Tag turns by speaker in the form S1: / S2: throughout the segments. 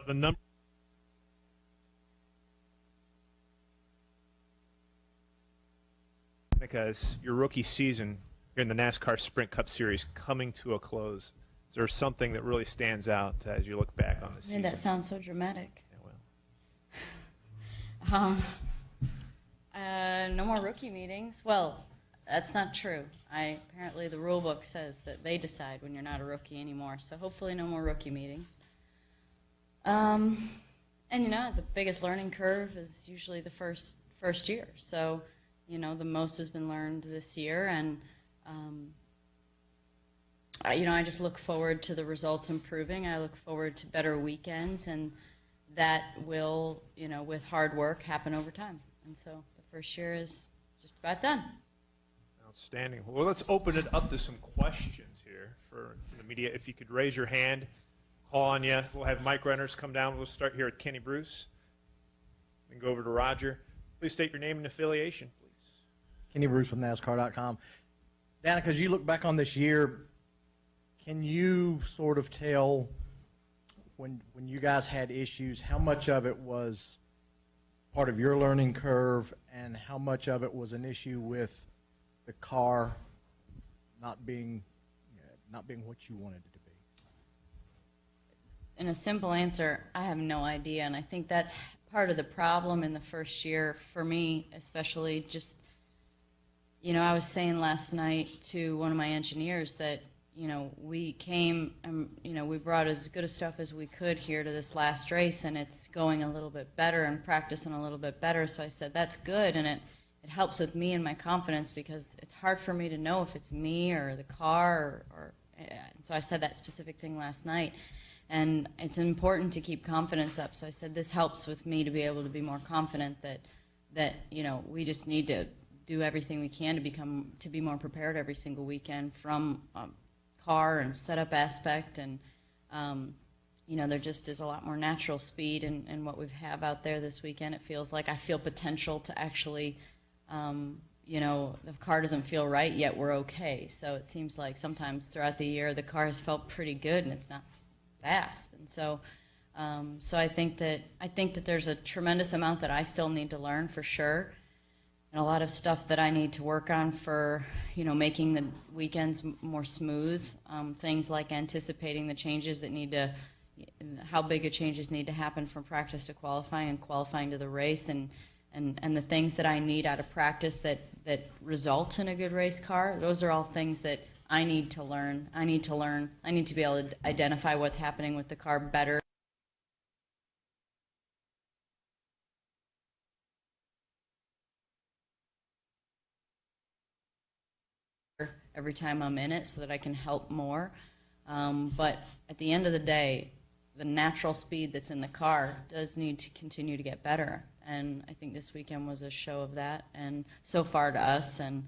S1: The number. Because your rookie season here in the NASCAR Sprint Cup Series coming to a close, is there something that really stands out as you look back on the season?
S2: That sounds so dramatic.
S1: Yeah,
S2: well. No more rookie meetings. Well, that's not true. Apparently the rule book says that they decide when you're not a rookie anymore, so hopefully no more rookie meetings. And you know, the biggest learning curve is usually the first year. So, you know, the most has been learned this year, and you know, I just look forward to the results improving. I look forward to better weekends, and that will, you know, with hard work, happen over time. And so the first year is just about done.
S1: Outstanding. Well, let's open it up to some questions here for the media. If you could raise your hand, call on you. We'll have mic runners come down. We'll start here at Kenny Bruce and go over to Roger. Please state your name and affiliation, please.
S3: Kenny Bruce with NASCAR.com. Danica, as you look back on this year, can you sort of tell when you guys had issues, how much of it was part of your learning curve and how much of it was an issue with the car not being what you wanted it to be?
S2: In a simple answer, I have no idea, and I think that's part of the problem in the first year for me, especially. Just, you know, I was saying last night to one of my engineers that, you know, we came and, you know, we brought as good a stuff as we could here to this last race, and it's going a little bit better and practicing a little bit better. So I said, that's good, and it helps with me and my confidence, because it's hard for me to know if it's me or the car or so I said that specific thing last night. And it's important to keep confidence up. So I said, this helps with me to be able to be more confident that you know, we just need to do everything we can to be more prepared every single weekend, from car and setup aspect. And you know, there just is a lot more natural speed in what we have out there this weekend. It feels like I feel potential to actually, you know, the car doesn't feel right yet, we're okay. So it seems like sometimes throughout the year the car has felt pretty good and it's not fast. And so so I think that there's a tremendous amount that I still need to learn, for sure, and a lot of stuff that I need to work on for, you know, making the weekends more smooth. Things like anticipating the changes that need to, how big of changes need to happen from practice to qualifying and qualifying to the race, and the things that I need out of practice that result in a good race car. Those are all things that I need to learn. I need to be able to identify what's happening with the car better. Every time I'm in it, so that I can help more. But at the end of the day, the natural speed that's in the car does need to continue to get better. And I think this weekend was a show of that, and so far to us. And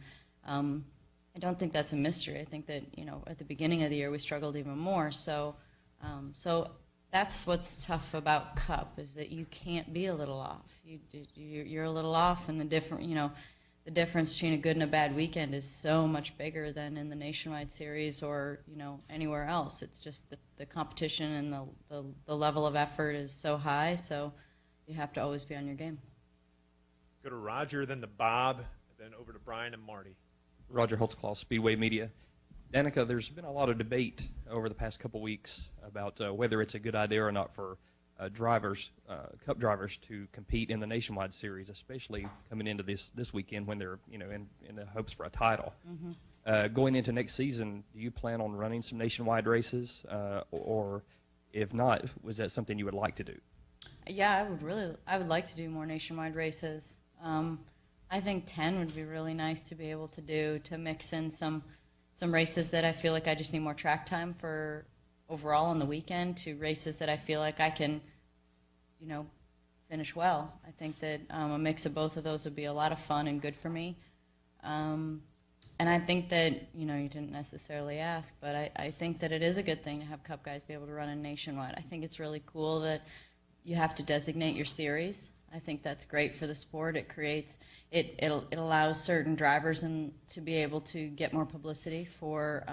S2: I don't think that's a mystery. I think that, you know, at the beginning of the year we struggled even more. So so that's what's tough about Cup, is that you can't be a little off. You're a little off, and the difference between a good and a bad weekend is so much bigger than in the Nationwide Series or, you know, anywhere else. It's just the competition and the level of effort is so high, so you have to always be on your game.
S1: Go to Roger, then to Bob, then over to Brian and Marty.
S4: Roger Holtzclaw, Speedway Media. Danica, there's been a lot of debate over the past couple weeks about whether it's a good idea or not for Cup drivers to compete in the Nationwide Series, especially coming into this weekend when they're, you know, in the hopes for a title. Mm-hmm. Going into next season, do you plan on running some nationwide races, or if not, was that something you would like to do?
S2: Yeah, I would like to do more nationwide races. I think 10 would be really nice to be able to do, to mix in some races that I feel like I just need more track time for overall on the weekend, to races that I feel like I can, you know, finish well. I think that a mix of both of those would be a lot of fun and good for me. And I think that, you know, you didn't necessarily ask, but I think that it is a good thing to have Cup guys be able to run in nationwide. I think it's really cool that you have to designate your series. I think that's great for the sport. It creates, it allows certain drivers to be able to get more publicity for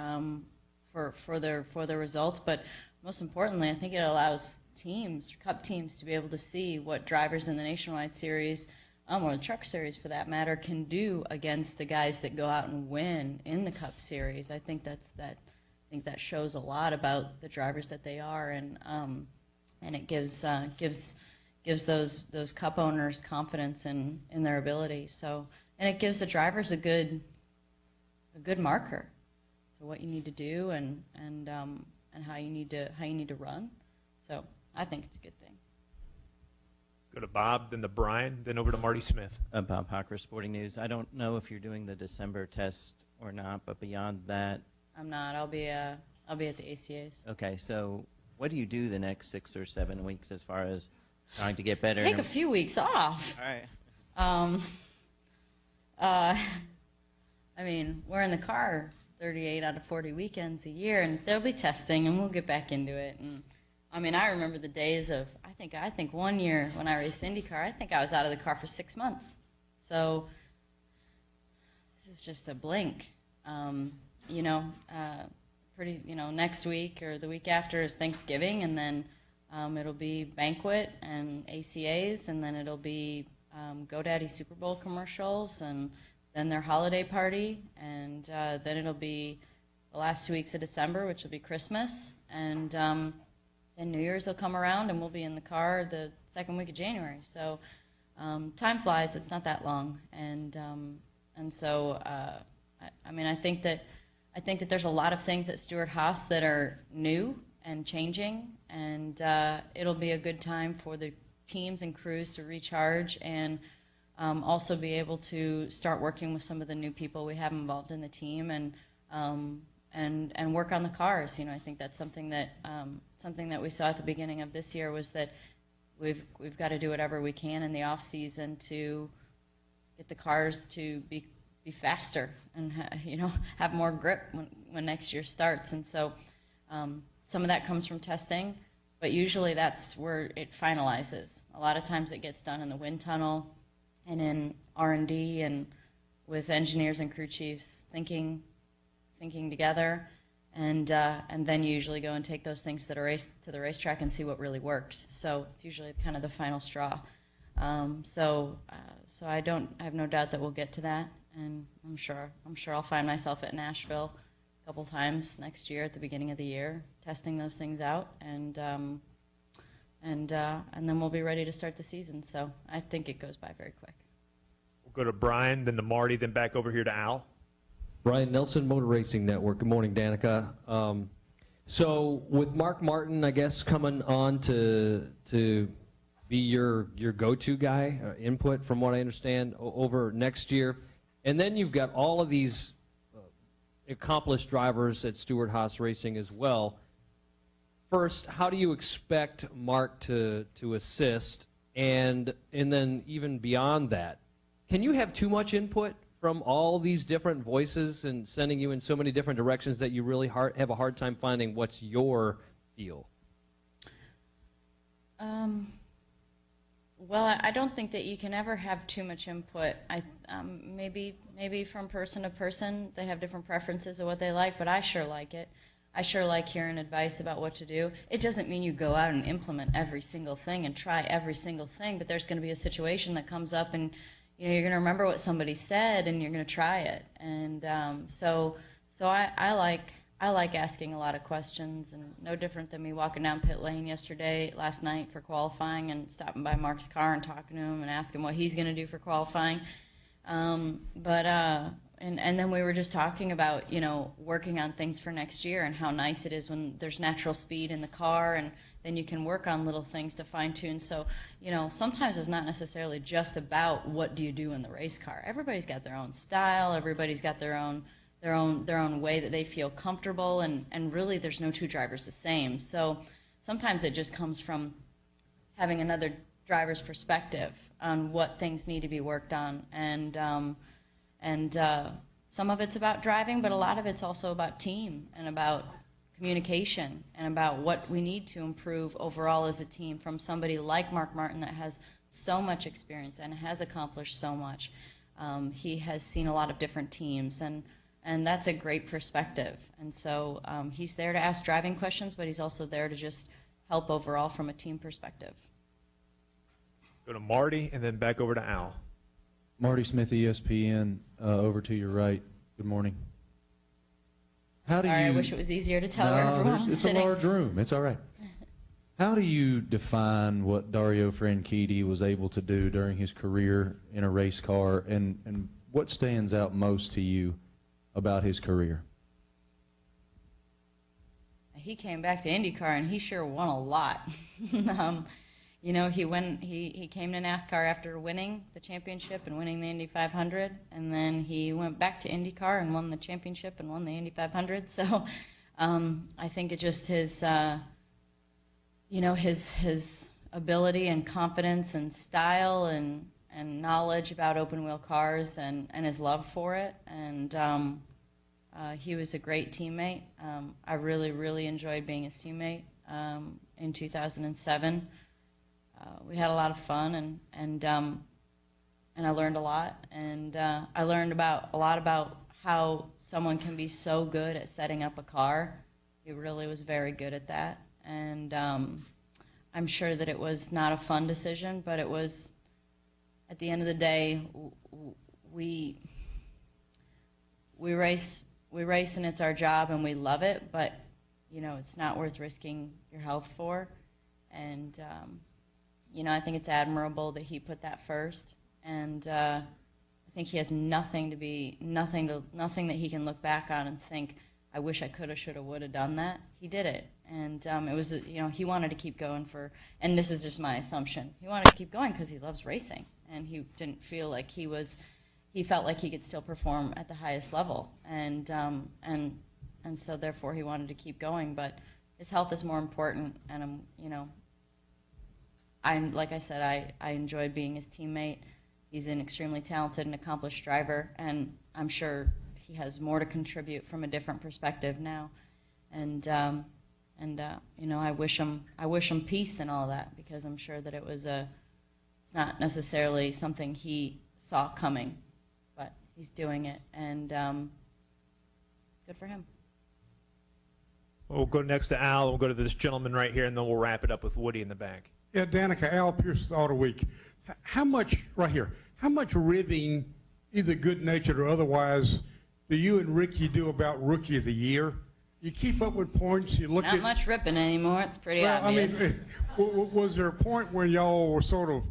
S2: their results. But most importantly, I think it allows teams, Cup teams, to be able to see what drivers in the Nationwide Series, or the Truck Series for that matter, can do against the guys that go out and win in the Cup Series. I think that shows a lot about the drivers that they are, and it gives those Cup owners confidence in their ability. So, and it gives the drivers a good marker to what you need to do and how you need to run. So I think it's a good thing.
S1: Go to Bob, then to Brian, then over to Marty Smith.
S5: Bob Hocker, Sporting News. I don't know if you're doing the December test or not, but beyond that,
S2: I'm not. I'll be at the ACAs.
S5: okay. So, what do you do the next 6 or 7 weeks as far as trying to get better?
S2: Take a few weeks off.
S5: All right.
S2: I mean, we're in the car 38 out of 40 weekends a year, and there'll be testing, and we'll get back into it. And I mean, I remember the days of, I think one year when I raced IndyCar, I think I was out of the car for 6 months. So this is just a blink. Next week or the week after is Thanksgiving, and then it'll be banquet and ACAs, and then it'll be GoDaddy Super Bowl commercials, and then their holiday party, and then it'll be the last 2 weeks of December, which will be Christmas, and then New Year's will come around, and we'll be in the car the second week of January. So time flies; it's not that long, and so I think that there's a lot of things at Stewart-Haas that are new and changing, and it'll be a good time for the teams and crews to recharge and also be able to start working with some of the new people we have involved in the team and work on the cars. I think that's something that we saw at the beginning of this year was that we've got to do whatever we can in the off season to get the cars to be faster and have more grip when next year starts. And so some of that comes from testing, but usually that's where it finalizes. A lot of times it gets done in the wind tunnel and in R&D and with engineers and crew chiefs thinking together, and then you usually go and take those things to the racetrack and see what really works. So it's usually kind of the final straw. So I have no doubt that we'll get to that, and I'm sure I'll find myself at Nashville a couple times next year at the beginning of the year, testing those things out, and then we'll be ready to start the season. So I think it goes by very quick.
S1: We'll go to Brian, then to Marty, then back over here to Al.
S6: Brian Nelson, Motor Racing Network. Good morning, Danica. So with Mark Martin, I guess, coming on to be your go-to guy, input from what I understand, over next year, and then you've got all of these accomplished drivers at Stewart-Haas Racing as well. First, how do you expect Mark to assist, and then even beyond that, can you have too much input from all these different voices and sending you in so many different directions that you really have a hard time finding what's your feel?
S2: Well, I don't think that you can ever have too much input. Maybe from person to person, they have different preferences of what they like, but I sure like it. I sure like hearing advice about what to do. It doesn't mean you go out and implement every single thing and try every single thing, but there's going to be a situation that comes up, and you're going to remember what somebody said, and you're going to try it. And so I like asking a lot of questions, and no different than me walking down pit lane last night for qualifying, and stopping by Mark's car and talking to him and asking what he's going to do for qualifying. And then we were just talking about, working on things for next year and how nice it is when there's natural speed in the car, and then you can work on little things to fine tune. So, sometimes it's not necessarily just about what do you do in the race car. Everybody's got their own style. Everybody's got their own way that they feel comfortable, and really there's no two drivers the same. So sometimes it just comes from having another driver's perspective on what things need to be worked on, and some of it's about driving, but a lot of it's also about team and about communication and about what we need to improve overall as a team from somebody like Mark Martin that has so much experience and has accomplished so much. He has seen a lot of different teams, and And that's a great perspective. And so he's there to ask driving questions, but he's also there to just help overall from a team perspective.
S1: Go to Marty and then back over to Al.
S7: Marty Smith, ESPN, over to your right. Good morning. How do
S2: Sorry,
S7: you?
S2: I wish it was easier to tell where everyone was
S7: it's
S2: sitting.
S7: a large room. It's all right. How do you define what Dario Franchitti was able to do during his career in a race car, and what stands out most to you about his career?
S2: He came back to IndyCar and he sure won a lot. You know, he came to NASCAR after winning the championship and winning the Indy 500, and then he went back to IndyCar and won the championship and won the Indy 500. So I think it just his, you know, his ability and confidence and style and knowledge about open wheel cars and his love for it. And he was a great teammate. I really enjoyed being his teammate in 2007. We had a lot of fun, and I learned a lot, and I learned a lot about how someone can be so good at setting up a car. He really was very good at that, and I'm sure that it was not a fun decision, but it was, at the end of the day, we race and it's our job and we love it, but you know, it's not worth risking your health for. And you know, I think it's admirable that he put that first, and I think he has nothing that he can look back on and think, I wish I coulda, shoulda, woulda done that. He did it, and it was, you know, he wanted to keep going and this is just my assumption, he wanted to keep going because he loves racing, and he didn't feel like he felt like he could still perform at the highest level, and so therefore he wanted to keep going. But his health is more important, and you know, like I said, I enjoyed being his teammate. He's an extremely talented and accomplished driver, and I'm sure he has more to contribute from a different perspective now. And you know, I wish him peace and all that, because I'm sure that it's not necessarily something he saw coming, but he's doing it, and good for him.
S1: We'll go next to Al. We'll go to this gentleman right here, and then we'll wrap it up with Woody in the back.
S8: Yeah, Danica, Al Pierce with Auto Week. How much ribbing, either good-natured or otherwise, do you and Ricky do about Rookie of the Year? You keep up with points, you look at...
S2: Not much ripping anymore, it's pretty obvious.
S8: I mean, was there a point where y'all were sort of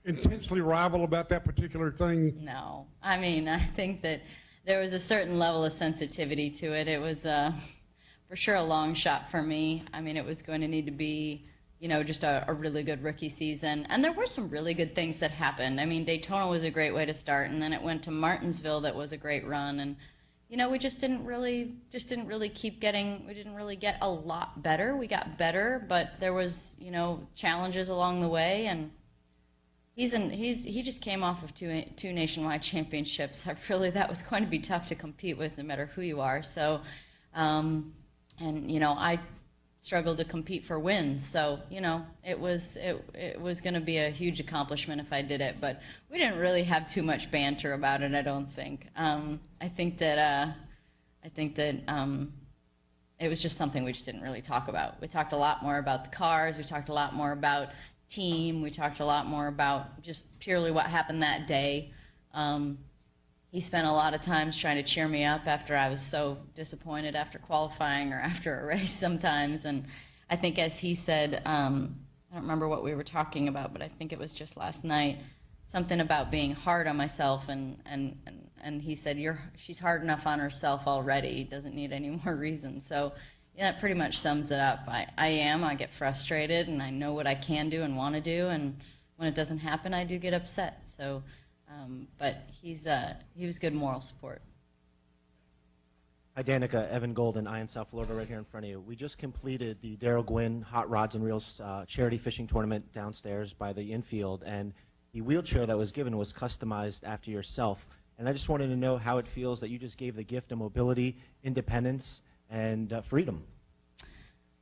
S8: intensely rival about that particular thing?
S2: No. I mean, I think that there was a certain level of sensitivity to it. It was for sure a long shot for me. I mean, it was going to need to be, you know, just a really good rookie season. And there were some really good things that happened. I mean, Daytona was a great way to start, and then it went to Martinsville that was a great run. And, you know, we just didn't really get a lot better. We got better, but there was, you know, challenges along the way, and he just came off of two nationwide championships. That was going to be tough to compete with, no matter who you are. So, and you know, I struggled to compete for wins. So, you know, it was going to be a huge accomplishment if I did it. But we didn't really have too much banter about it, I don't think. I think that it was just something we just didn't really talk about. We talked a lot more about the cars. We talked a lot more about team. We talked a lot more about just purely what happened that day. He spent a lot of times trying to cheer me up after I was so disappointed after qualifying or after a race sometimes. And I think, as he said, I don't remember what we were talking about, but I think it was just last night, something about being hard on myself. And he said, she's hard enough on herself already, doesn't need any more reason. So yeah, that pretty much sums it up. I get frustrated, and I know what I can do and want to do, and when it doesn't happen, I do get upset. So, but he was good moral support.
S9: Hi, Danica. Evan Golden, Iron South Florida, right here in front of you. We just completed the Darrell Gwynn Hot Rods and Reels charity fishing tournament downstairs by the infield, and the wheelchair that was given was customized after yourself. And I just wanted to know how it feels that you just gave the gift of mobility, independence, and freedom.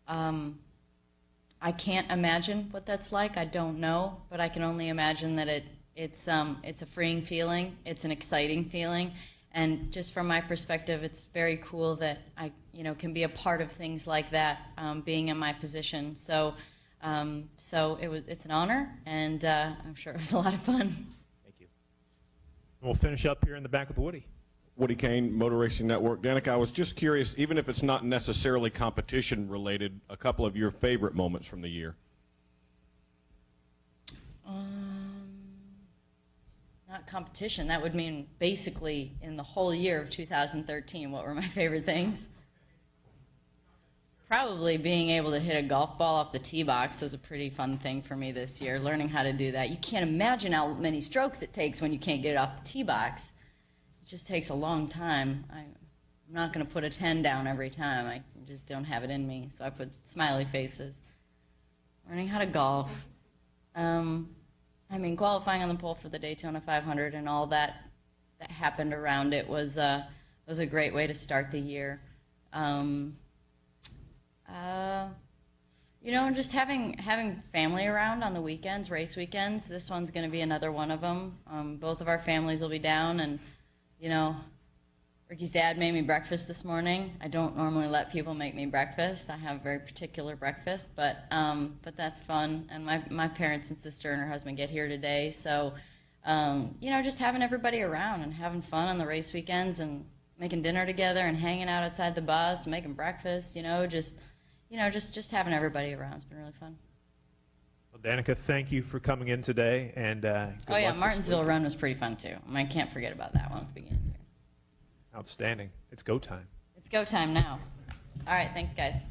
S2: I can't imagine what that's like. I don't know, but I can only imagine that it's a freeing feeling. It's an exciting feeling, And just from my perspective, it's very cool that I, can be a part of things like that, being in my position. So, it's an honor, and I'm sure it was a lot of fun.
S9: Thank you.
S1: We'll finish up here in the back with Woody.
S10: Woody Kane, Motor Racing Network. Danica, I was just curious, even if it's not necessarily competition related, a couple of your favorite moments from the year.
S2: Not competition. That would mean basically in the whole year of 2013, what were my favorite things? Probably being able to hit a golf ball off the tee box was a pretty fun thing for me this year, learning how to do that. You can't imagine how many strokes it takes when you can't get it off the tee box. It just takes a long time. I'm not going to put a 10 down every time. I just don't have it in me, so I put smiley faces. Learning how to golf. Qualifying on the pole for the Daytona 500 and all that happened around it was a great way to start the year. Just having family around on the weekends, race weekends. This one's going to be another one of them. Both of our families will be down, and Ricky's dad made me breakfast this morning. I don't normally let people make me breakfast. I have a very particular breakfast, but that's fun. And my parents and sister and her husband get here today, so just having everybody around and having fun on the race weekends and making dinner together and hanging out outside the bus, making breakfast. Just having everybody around. It's been really fun.
S1: Well, Danica, thank you for coming in today, and good luck
S2: Martinsville
S1: this
S2: run was pretty fun too. I can't forget about that one at the beginning of the year.
S1: Outstanding. It's go time.
S2: It's go time now. All right, thanks, guys.